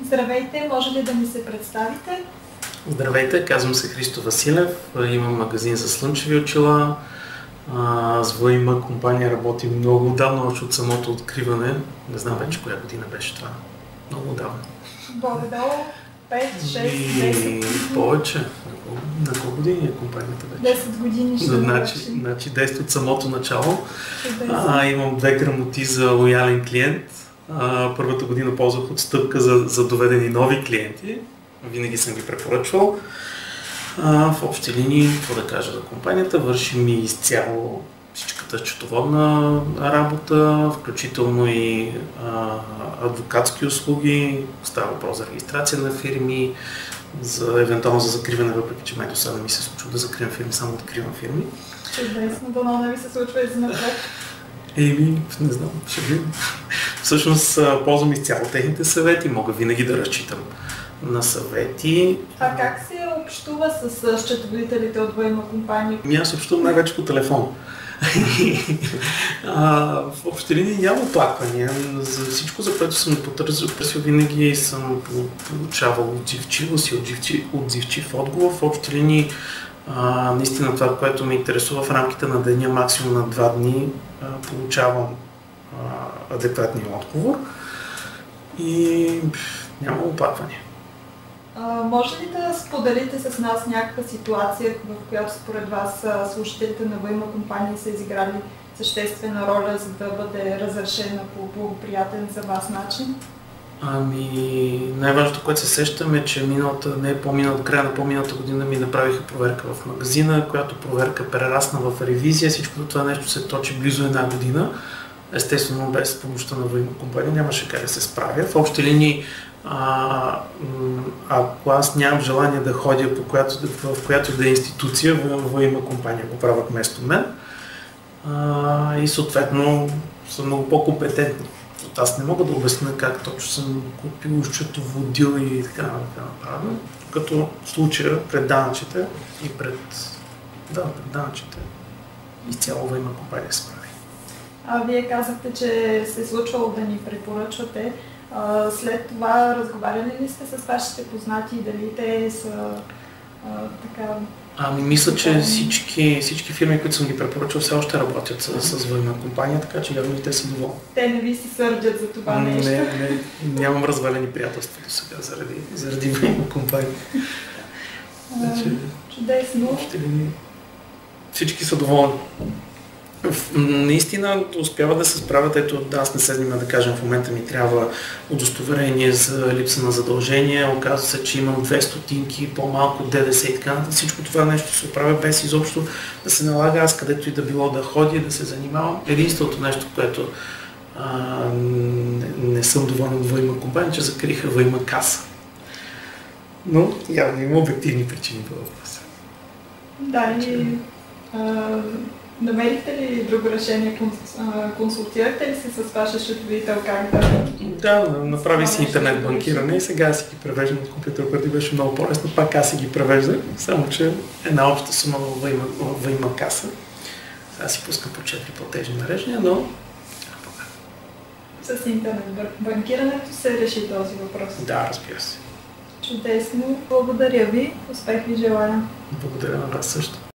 Здравейте, може ли да ни се представите? Здравейте, казвам се Христо Василев, имам магазин за слънчеви очила. С ВИМА компания работи много отдавна, още от самото откриване. Не знам вече коя година беше това. Много отдавна. Горе-долу 5, 6, 10. Повече. На колко години е компанията вече? 10 години ще Значи 10 от самото начало. Имам 2 грамоти за лоялен клиент. Първата година ползвах отстъпка за доведени нови клиенти. Винаги съм ги препоръчвал. В общи линии, какво да кажа за компанията, вършим и изцяло всичката счетоводна работа, включително и адвокатски услуги. Става въпрос за регистрация на фирми, евентуално за закриване, въпреки че до сега не ми се случва да закривам фирми, само да откривам фирми. Чудесно, дано не ми се случва и за напред. Не знам, ще видим. Всъщност ползвам изцяло техните съвети, мога винаги да разчитам на съвети. А как се общува с счетоводителите от ВИМА компания? Аз общувам най-вече по телефон. В общи линии няма оплаквания. За всичко, за което съм потърсил, винаги съм получавал отзивчив отговор. В общи линии, наистина това, което ме интересува в рамките на деня, максимум на 2 дни, получавам адекватния отговор и няма оплаквания. Може ли да споделите с нас някаква ситуация, в която според вас служителите на ВИМА компания са изиграли съществена роля, за да бъде разрешена по благоприятен за вас начин? Най-важното, което се сещам е, че края на по-миналата година ми направиха проверка в магазина, която проверка прерасна в ревизия. Всичко това нещо се точи близо 1 година. Естествено, без помощта на ВИМА компания нямаше как да се справя. В общи линии, ако аз нямам желание да ходя в която да е институция, ВИМА компания го правят вместо мен и съответно са много по-компетентни. Аз не мога да обясня как точно съм купил счетоводил и така направено, като в случая пред данъчите и пред данъчите изцяло ВИМА компания се прави. Вие казахте, че се е случвало да ни препоръчвате. След това разговаряли ли сте с вашите познати и дали те са така? Мисля, че всички фирми, които съм ги препоръчал, все още работят с ВИМА компания, така че явно и те са доволни. Те не ви се сърдят за това нещо? Нямам развалени приятелства до сега заради ВИМА компания. Чудесно. Всички са доволни. Наистина успяват да се справят. Ето, аз не се занимавам, да кажем, в момента ми трябва удостоверение за липса на задължения. Оказва се, че имам 2 стотинки, по-малко ДДС и така. Всичко това нещо се оправя без изобщо да се налага аз където и да било да ходя, да се занимавам. Единственото нещо, което не съм доволен от ВИМА компания, че закриха ВИМА каса. Но явно има обективни причини по въпроса. Да, и намерихте ли друго решение? Консултирахте ли се с вашия счетоводител как да... Да, направи си интернет банкиране и сега си ги превеждам от компютър, преди беше много по-лесно, пак аз си ги превеждам, само че една обща сума в ВИМА каса. Сега си пускам по 4 платежни нареждания, но... С интернет банкирането се реши този въпрос? Да, разбира се. Чудесно. Благодаря ви. Успех ви желая. Благодаря на вас също.